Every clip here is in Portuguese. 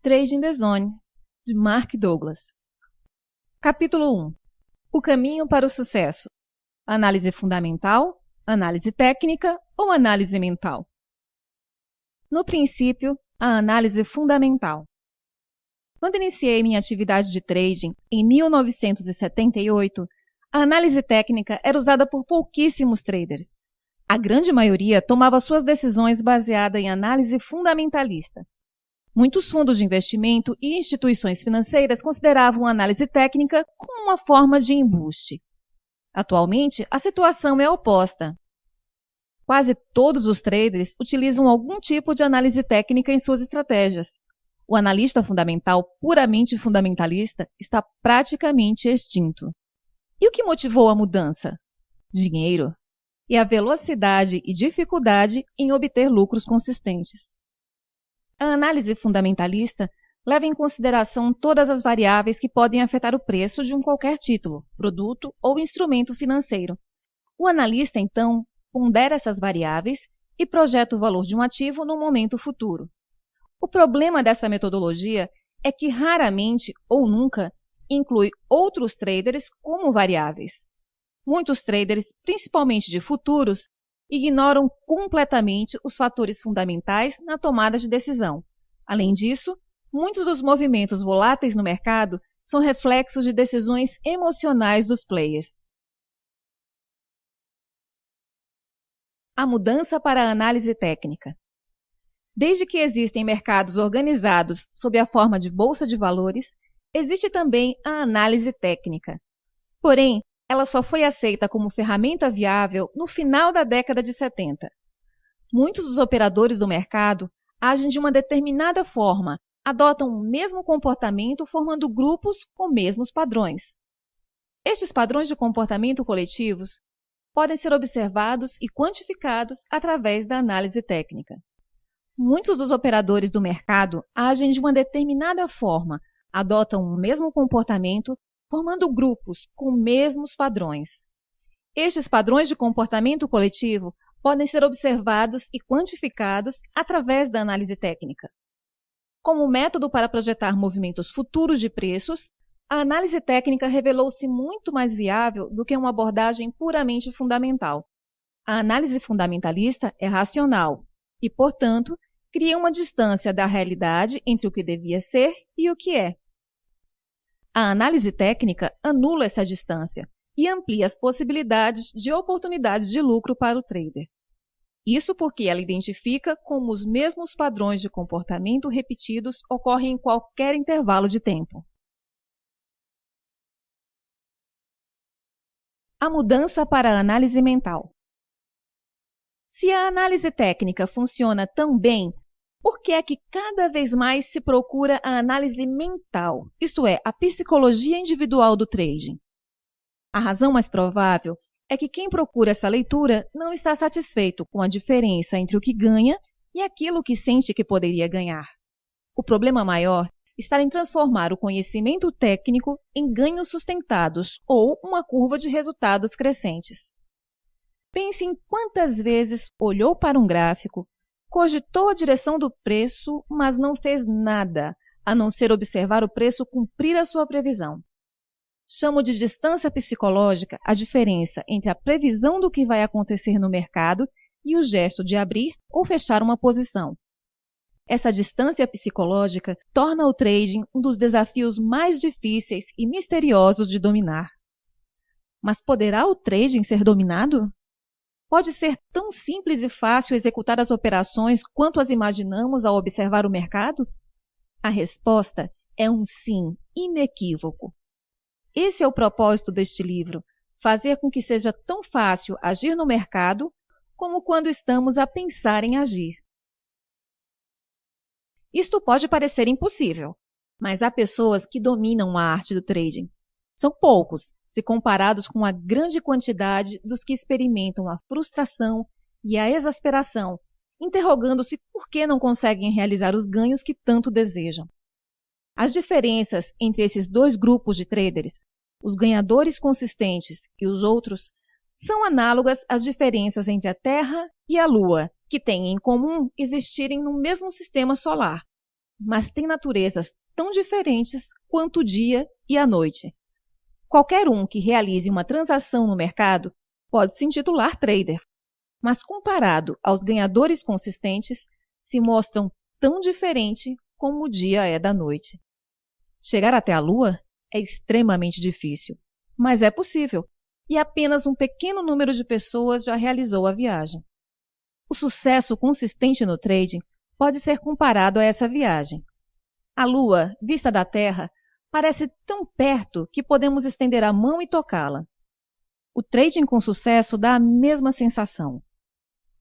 Trading the Zone, de Mark Douglas. Capítulo 1. O caminho para o sucesso. Análise fundamental, análise técnica ou análise mental? No princípio, a análise fundamental. Quando iniciei minha atividade de trading, em 1978, a análise técnica era usada por pouquíssimos traders. A grande maioria tomava suas decisões baseada em análise fundamentalista. Muitos fundos de investimento e instituições financeiras consideravam a análise técnica como uma forma de embuste. Atualmente, a situação é oposta. Quase todos os traders utilizam algum tipo de análise técnica em suas estratégias. O analista fundamental puramente fundamentalista está praticamente extinto. E o que motivou a mudança? Dinheiro e a velocidade e dificuldade em obter lucros consistentes. A análise fundamentalista leva em consideração todas as variáveis que podem afetar o preço de qualquer título, produto ou instrumento financeiro. O analista, então, pondera essas variáveis e projeta o valor de um ativo no momento futuro. O problema dessa metodologia é que raramente ou nunca inclui outros traders como variáveis. Muitos traders, principalmente de futuros, ignoram completamente os fatores fundamentais na tomada de decisão. Além disso, muitos dos movimentos voláteis no mercado são reflexos de decisões emocionais dos players. A mudança para a análise técnica. Desde que existem mercados organizados sob a forma de bolsa de valores, existe também a análise técnica. Porém, ela só foi aceita como ferramenta viável no final da década de 70. Muitos dos operadores do mercado agem de uma determinada forma, adotam o mesmo comportamento formando grupos com mesmos padrões. Estes padrões de comportamento coletivos podem ser observados e quantificados através da análise técnica. Muitos dos operadores do mercado agem de uma determinada forma, adotam o mesmo comportamento formando grupos com mesmos padrões. Estes padrões de comportamento coletivo podem ser observados e quantificados através da análise técnica. Como método para projetar movimentos futuros de preços, a análise técnica revelou-se muito mais viável do que uma abordagem puramente fundamental. A análise fundamentalista é racional e, portanto, cria uma distância da realidade entre o que devia ser e o que é. A análise técnica anula essa distância e amplia as possibilidades de oportunidades de lucro para o trader. Isso porque ela identifica como os mesmos padrões de comportamento repetidos ocorrem em qualquer intervalo de tempo. A mudança para a análise mental. Se a análise técnica funciona tão bem, por que é que cada vez mais se procura a análise mental, isto é, a psicologia individual do trading? A razão mais provável é que quem procura essa leitura não está satisfeito com a diferença entre o que ganha e aquilo que sente que poderia ganhar. O problema maior está em transformar o conhecimento técnico em ganhos sustentados ou uma curva de resultados crescentes. Pense em quantas vezes olhou para um gráfico, cogitou a direção do preço, mas não fez nada, a não ser observar o preço cumprir a sua previsão. Chamo de distância psicológica a diferença entre a previsão do que vai acontecer no mercado e o gesto de abrir ou fechar uma posição. Essa distância psicológica torna o trading um dos desafios mais difíceis e misteriosos de dominar. Mas poderá o trading ser dominado? Pode ser tão simples e fácil executar as operações quanto as imaginamos ao observar o mercado? A resposta é um sim inequívoco. Esse é o propósito deste livro, fazer com que seja tão fácil agir no mercado como quando estamos a pensar em agir. Isto pode parecer impossível, mas há pessoas que dominam a arte do trading. São poucos, se comparados com a grande quantidade dos que experimentam a frustração e a exasperação, interrogando-se por que não conseguem realizar os ganhos que tanto desejam. As diferenças entre esses dois grupos de traders, os ganhadores consistentes e os outros, são análogas às diferenças entre a Terra e a Lua, que têm em comum existirem no mesmo sistema solar. mas têm naturezas tão diferentes quanto o dia e a noite. Qualquer um que realize uma transação no mercado pode se intitular trader, mas comparado aos ganhadores consistentes, se mostram tão diferentes como o dia é da noite. Chegar até a Lua é extremamente difícil, mas é possível, e apenas um pequeno número de pessoas já realizou a viagem. O sucesso consistente no trading pode ser comparado a essa viagem. A Lua, vista da Terra, parece tão perto que podemos estender a mão e tocá-la. O trading com sucesso dá a mesma sensação.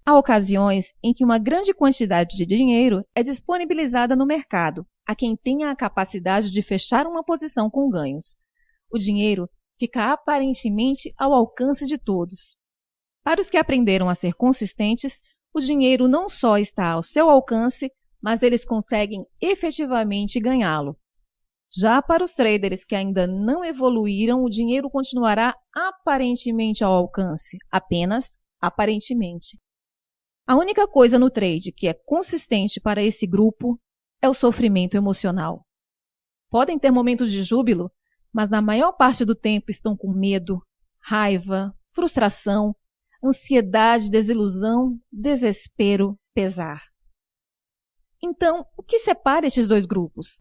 Há ocasiões em que uma grande quantidade de dinheiro é disponibilizada no mercado a quem tenha a capacidade de fechar uma posição com ganhos. O dinheiro fica aparentemente ao alcance de todos. Para os que aprenderam a ser consistentes, o dinheiro não só está ao seu alcance, mas eles conseguem efetivamente ganhá-lo. Já para os traders que ainda não evoluíram, o dinheiro continuará aparentemente ao alcance, apenas aparentemente. A única coisa no trade que é consistente para esse grupo é o sofrimento emocional. Podem ter momentos de júbilo, mas na maior parte do tempo estão com medo, raiva, frustração, ansiedade, desilusão, desespero, pesar. Então, o que separa estes dois grupos?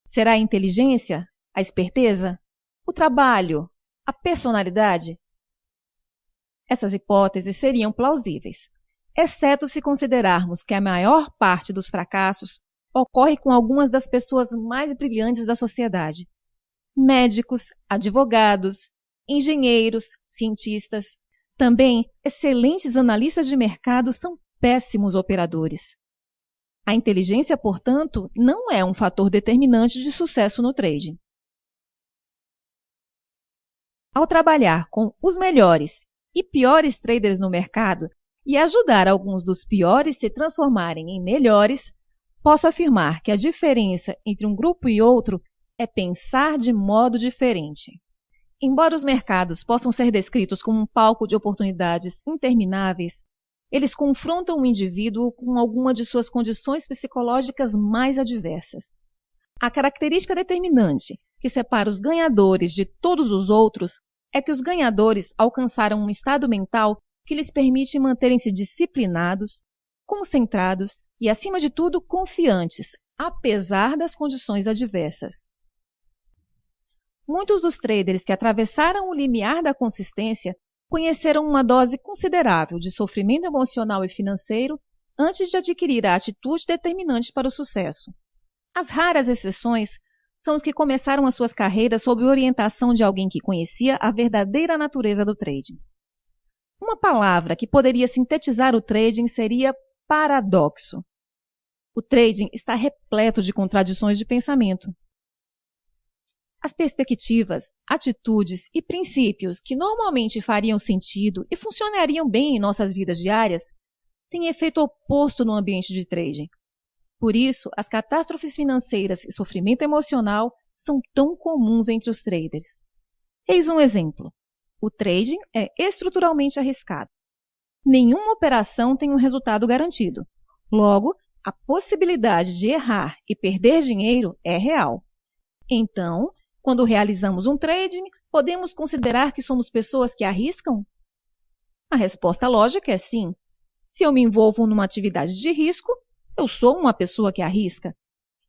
Será a inteligência, a esperteza, o trabalho, a personalidade? Essas hipóteses seriam plausíveis, exceto se considerarmos que a maior parte dos fracassos ocorre com algumas das pessoas mais brilhantes da sociedade. Médicos, advogados, engenheiros, cientistas. Também, excelentes analistas de mercado são péssimos operadores. A inteligência, portanto, não é um fator determinante de sucesso no trading. Ao trabalhar com os melhores e piores traders no mercado e ajudar alguns dos piores se transformarem em melhores, posso afirmar que a diferença entre um grupo e outro é pensar de modo diferente. Embora os mercados possam ser descritos como um palco de oportunidades intermináveis, eles confrontam o indivíduo com alguma de suas condições psicológicas mais adversas. A característica determinante que separa os ganhadores de todos os outros é que os ganhadores alcançaram um estado mental que lhes permite manterem-se disciplinados, concentrados e, acima de tudo, confiantes, apesar das condições adversas. Muitos dos traders que atravessaram o limiar da consistência conheceram uma dose considerável de sofrimento emocional e financeiro antes de adquirir a atitude determinante para o sucesso. As raras exceções são os que começaram as suas carreiras sob orientação de alguém que conhecia a verdadeira natureza do trading. Uma palavra que poderia sintetizar o trading seria paradoxo. O trading está repleto de contradições de pensamento. As perspectivas, atitudes e princípios que normalmente fariam sentido e funcionariam bem em nossas vidas diárias têm efeito oposto no ambiente de trading. Por isso, as catástrofes financeiras e sofrimento emocional são tão comuns entre os traders. Eis um exemplo. O trading é estruturalmente arriscado. Nenhuma operação tem um resultado garantido. Logo, a possibilidade de errar e perder dinheiro é real. Então, quando realizamos um trading, podemos considerar que somos pessoas que arriscam? A resposta lógica é sim. Se eu me envolvo numa atividade de risco, eu sou uma pessoa que arrisca.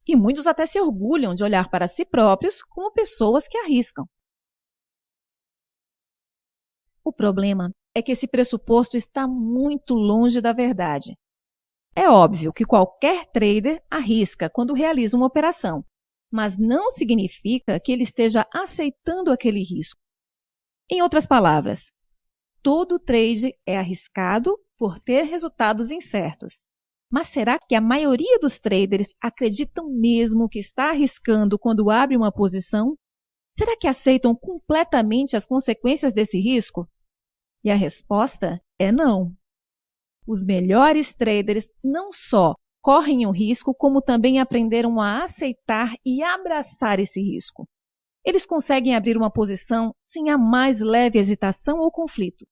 E muitos até se orgulham de olhar para si próprios como pessoas que arriscam. O problema é que esse pressuposto está muito longe da verdade. É óbvio que qualquer trader arrisca quando realiza uma operação, mas não significa que ele esteja aceitando aquele risco. Em outras palavras, todo trade é arriscado por ter resultados incertos. Mas será que a maioria dos traders acreditam mesmo que está arriscando quando abre uma posição? Será que aceitam completamente as consequências desse risco? E a resposta é não. Os melhores traders não só correm o risco, como também aprenderam a aceitar e abraçar esse risco. Eles conseguem abrir uma posição sem a mais leve hesitação ou conflito,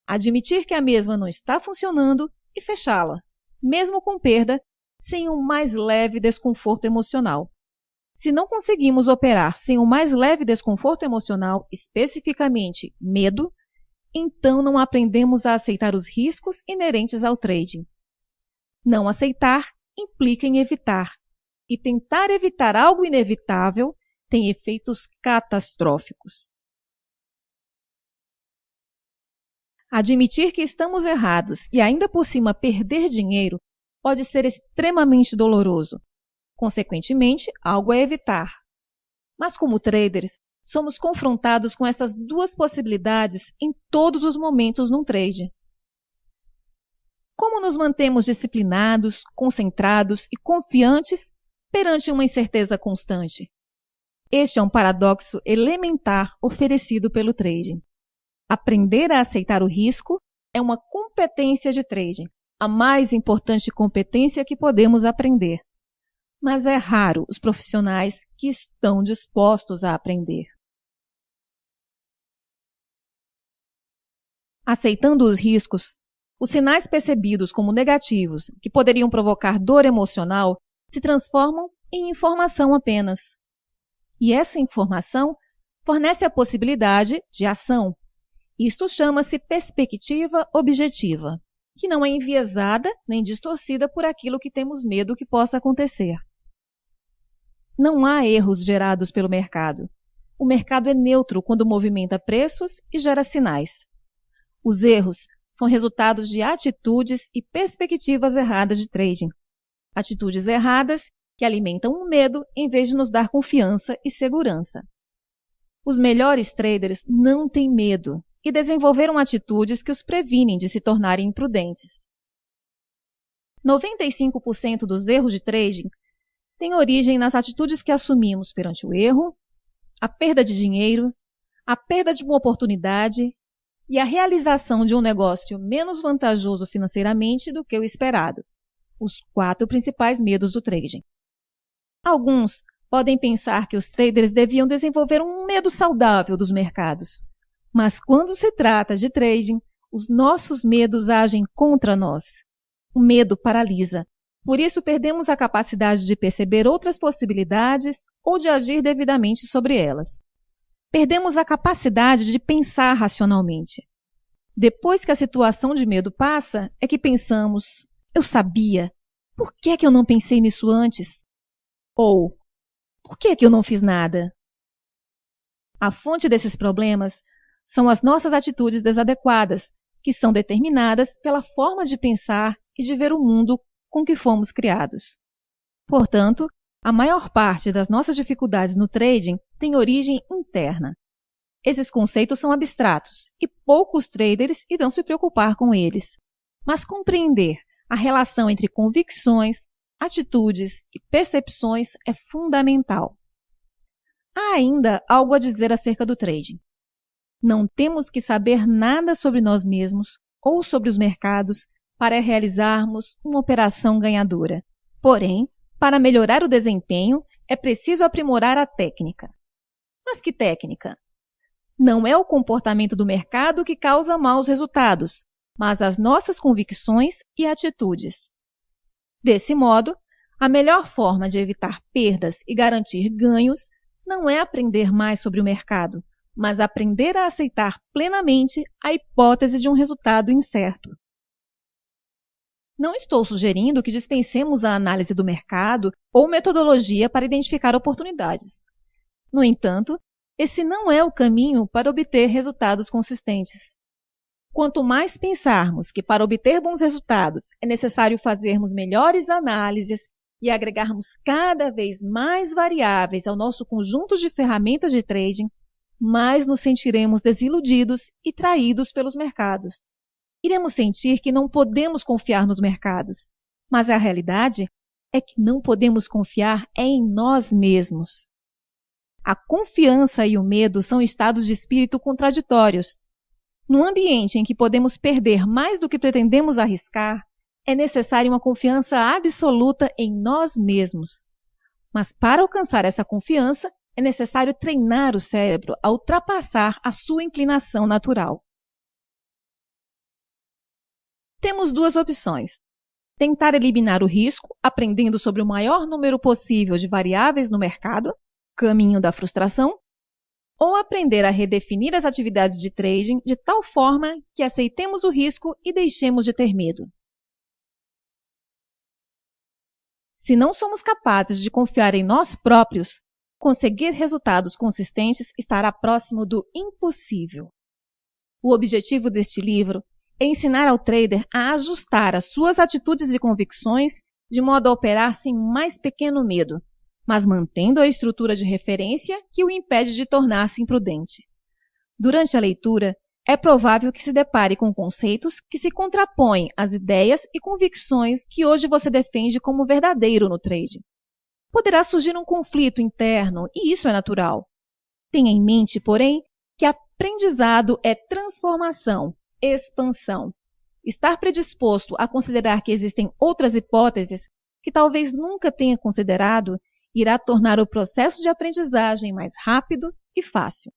admitir que a mesma não está funcionando e fechá-la, mesmo com perda, sem um mais leve desconforto emocional. Se não conseguimos operar sem o mais leve desconforto emocional, especificamente medo, então não aprendemos a aceitar os riscos inerentes ao trading. Não aceitar implica em evitar, e tentar evitar algo inevitável tem efeitos catastróficos. Admitir que estamos errados e ainda por cima perder dinheiro pode ser extremamente doloroso. Consequentemente, algo a evitar. Mas como traders, somos confrontados com essas duas possibilidades em todos os momentos num trade. Como nos mantemos disciplinados, concentrados e confiantes perante uma incerteza constante? Este é um paradoxo elementar oferecido pelo trading. Aprender a aceitar o risco é uma competência de trading, a mais importante competência que podemos aprender. Mas é raro os profissionais que estão dispostos a aprender. Aceitando os riscos, os sinais percebidos como negativos, que poderiam provocar dor emocional, se transformam em informação apenas. E essa informação fornece a possibilidade de ação. Isto chama-se perspectiva objetiva, que não é enviesada nem distorcida por aquilo que temos medo que possa acontecer. Não há erros gerados pelo mercado. O mercado é neutro quando movimenta preços e gera sinais. Os erros são resultados de atitudes e perspectivas erradas de trading. Atitudes erradas que alimentam o medo em vez de nos dar confiança e segurança. Os melhores traders não têm medo e desenvolveram atitudes que os previnem de se tornarem imprudentes. 95% dos erros de trading têm origem nas atitudes que assumimos perante o erro, a perda de dinheiro, a perda de uma oportunidade e a realização de um negócio menos vantajoso financeiramente do que o esperado. Os 4 principais medos do trading. Alguns podem pensar que os traders deviam desenvolver um medo saudável dos mercados. Mas quando se trata de trading, os nossos medos agem contra nós. O medo paralisa. Por isso, perdemos a capacidade de perceber outras possibilidades ou de agir devidamente sobre elas. Perdemos a capacidade de pensar racionalmente. Depois que a situação de medo passa, é que pensamos, eu sabia, por que é que eu não pensei nisso antes? Ou, por que é que eu não fiz nada? A fonte desses problemas são as nossas atitudes desadequadas, que são determinadas pela forma de pensar e de ver o mundo com que fomos criados. Portanto, a maior parte das nossas dificuldades no trading tem origem interna. Esses conceitos são abstratos e poucos traders irão se preocupar com eles. Mas compreender a relação entre convicções, atitudes e percepções é fundamental. Há ainda algo a dizer acerca do trading. Não temos que saber nada sobre nós mesmos ou sobre os mercados para realizarmos uma operação ganhadora. Porém, para melhorar o desempenho, é preciso aprimorar a técnica. Mas que técnica? Não é o comportamento do mercado que causa maus resultados, mas as nossas convicções e atitudes. Desse modo, a melhor forma de evitar perdas e garantir ganhos não é aprender mais sobre o mercado, mas aprender a aceitar plenamente a hipótese de um resultado incerto. Não estou sugerindo que dispensemos a análise do mercado ou metodologia para identificar oportunidades. No entanto, esse não é o caminho para obter resultados consistentes. Quanto mais pensarmos que para obter bons resultados é necessário fazermos melhores análises e agregarmos cada vez mais variáveis ao nosso conjunto de ferramentas de trading, mais nos sentiremos desiludidos e traídos pelos mercados. Iremos sentir que não podemos confiar nos mercados, mas a realidade é que não podemos confiar em nós mesmos. A confiança e o medo são estados de espírito contraditórios. Num ambiente em que podemos perder mais do que pretendemos arriscar, é necessária uma confiança absoluta em nós mesmos. Mas para alcançar essa confiança, é necessário treinar o cérebro a ultrapassar a sua inclinação natural. Temos 2 opções. tentar eliminar o risco, aprendendo sobre o maior número possível de variáveis no mercado, caminho da frustração, ou aprender a redefinir as atividades de trading de tal forma que aceitemos o risco e deixemos de ter medo. Se não somos capazes de confiar em nós próprios, conseguir resultados consistentes estará próximo do impossível. O objetivo deste livro é ensinar ao trader a ajustar as suas atitudes e convicções de modo a operar sem mais pequeno medo, mas mantendo a estrutura de referência que o impede de tornar-se imprudente. Durante a leitura, é provável que se depare com conceitos que se contrapõem às ideias e convicções que hoje você defende como verdadeiro no trade. Poderá surgir um conflito interno, e isso é natural. Tenha em mente, porém, que aprendizado é transformação, expansão. Estar predisposto a considerar que existem outras hipóteses que talvez nunca tenha considerado irá tornar o processo de aprendizagem mais rápido e fácil.